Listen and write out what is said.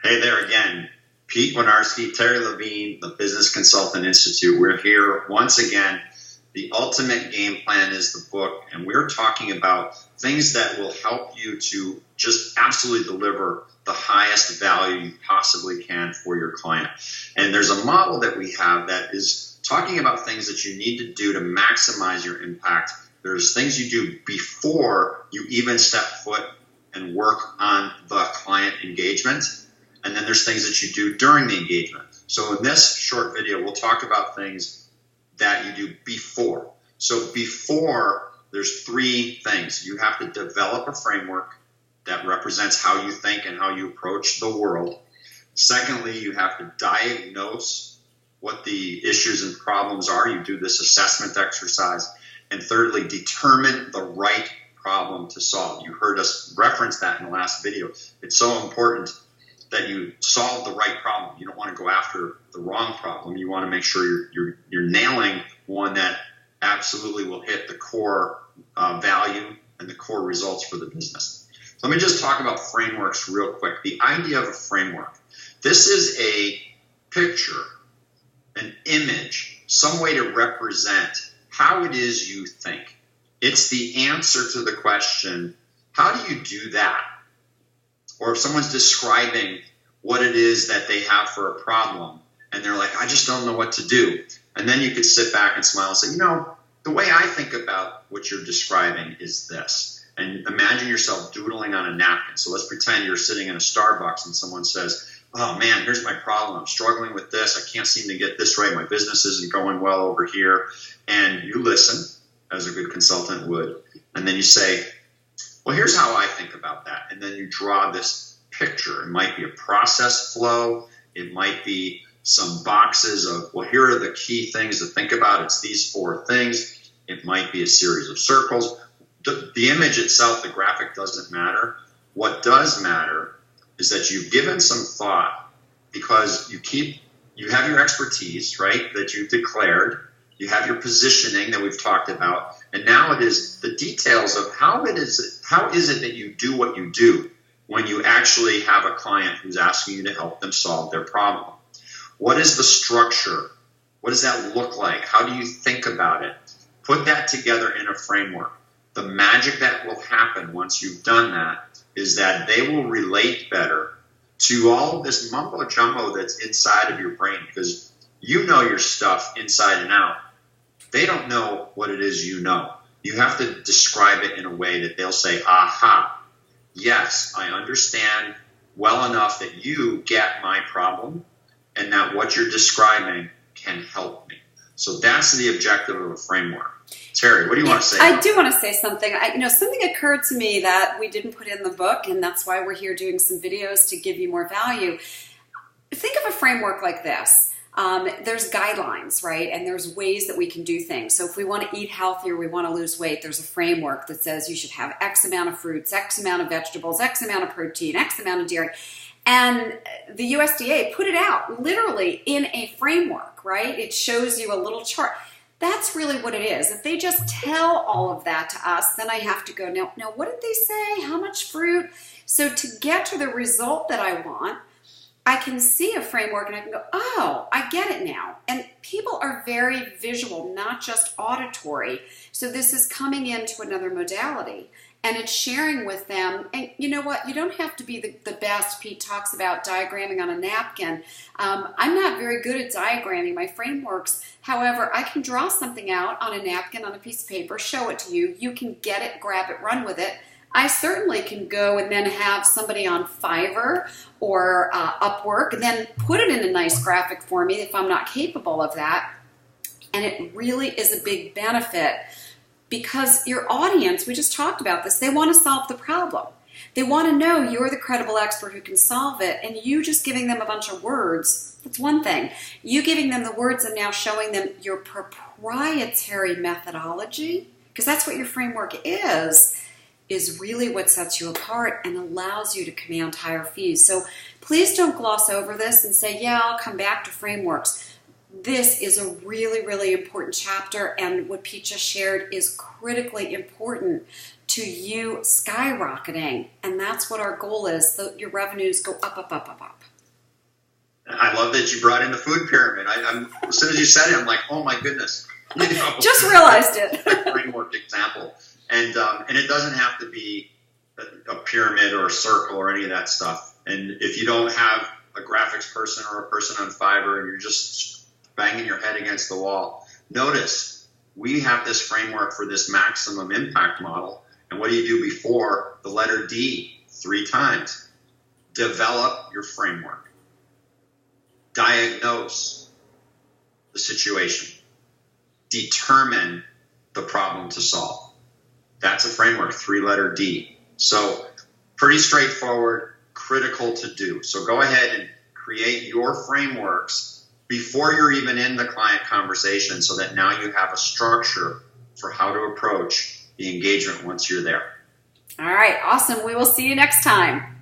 Hey there again. Pete Winiarski, Terry Levine, the Business Consultant Institute. We're here once again. The Ultimate Game Plan is the book, and we're talking about things that will help you to just absolutely deliver the highest value you possibly can for your client. And there's a model that we have that is talking about things that you need to do to maximize your impact. There's things you do before you even step foot and work on the client engagement. And then there's things that you do during the engagement. So in this short video, we'll talk about things that you do before. So before, there's three things. You have to develop a framework that represents how you think and how you approach the world. Secondly, you have to diagnose what the issues and problems are. You do this assessment exercise. And thirdly, determine the right problem to solve. You heard us reference that in the last video. It's so important that you solve the right problem. You don't want to go after the wrong problem. You want to make sure you're nailing one that absolutely will hit the core value and the core results for the business. So let me just talk about frameworks real quick. The idea of a framework. This is a picture, an image, some way to represent how it is you think. It's the answer to the question, how do you do that? Or if someone's describing what it is that they have for a problem, and they're like, I just don't know what to do. And then you could sit back and smile and say, the way I think about what you're describing is this. And imagine yourself doodling on a napkin. So let's pretend you're sitting in a Starbucks and someone says, oh man, here's my problem. I'm struggling with this. I can't seem to get this right. My business isn't going well over here. And you listen, as a good consultant would. And then you say, well, here's how I think about that. And then you draw this picture. It might be a process flow. It might be some boxes of, well, here are the key things to think about. It's these four things. It might be a series of circles. The image itself, the graphic, doesn't matter. What does matter is that you've given some thought because you have your expertise, right, that you've declared. You have your positioning that we've talked about, and now it is the details of how is it that you do what you do when you actually have a client who's asking you to help them solve their problem. What is the structure? What does that look like? How do you think about it? Put that together in a framework. The magic that will happen once you've done that is that they will relate better to all of this mumbo jumbo that's inside of your brain, because you know your stuff inside and out. They don't know what it is you know. You have to describe it in a way that they'll say, aha, yes, I understand well enough that you get my problem and that what you're describing can help me. So that's the objective of a framework. Terry, what do you want to say? I do want to say something. Something occurred to me that we didn't put in the book, and that's why we're here doing some videos to give you more value. Think of a framework like this. There's guidelines, right? And there's ways that we can do things. So if we want to eat healthier, we want to lose weight, there's a framework that says you should have X amount of fruits, X amount of vegetables, X amount of protein, X amount of dairy. And the USDA put it out literally in a framework, right? It shows you a little chart. That's really what it is. If they just tell all of that to us, then I have to go, now what did they say? How much fruit? So to get to the result that I want, I can see a framework and I can go, oh, I get it now. And people are very visual, not just auditory. So this is coming into another modality. And it's sharing with them. And you know what? You don't have to be the best. Pete talks about diagramming on a napkin. I'm not very good at diagramming my frameworks. However, I can draw something out on a napkin, on a piece of paper, show it to you. You can get it, grab it, run with it. I certainly can go and then have somebody on Fiverr or Upwork and then put it in a nice graphic for me if I'm not capable of that. And it really is a big benefit because your audience, we just talked about this, they want to solve the problem. They want to know you're the credible expert who can solve it, and you just giving them a bunch of words, that's one thing. You giving them the words and now showing them your proprietary methodology, because that's what your framework is really what sets you apart and allows you to command higher fees. So please don't gloss over this and say, yeah, I'll come back to frameworks. This is a really, really important chapter, and what Pete just shared is critically important to you skyrocketing, and that's what our goal is, so your revenues go up, up, up, up, up. I love that you brought in the food pyramid. As soon as you said it, I'm like, oh my goodness. Just realized it. Framework example. And it doesn't have to be a pyramid or a circle or any of that stuff. And if you don't have a graphics person or a person on Fiverr and you're just banging your head against the wall, notice we have this framework for this maximum impact model. And what do you do before the letter D 3 times? Develop your framework. Diagnose the situation. Determine the problem to solve. That's a framework, 3-letter D. So pretty straightforward, critical to do. So go ahead and create your frameworks before you're even in the client conversation so that now you have a structure for how to approach the engagement once you're there. All right, awesome. We will see you next time.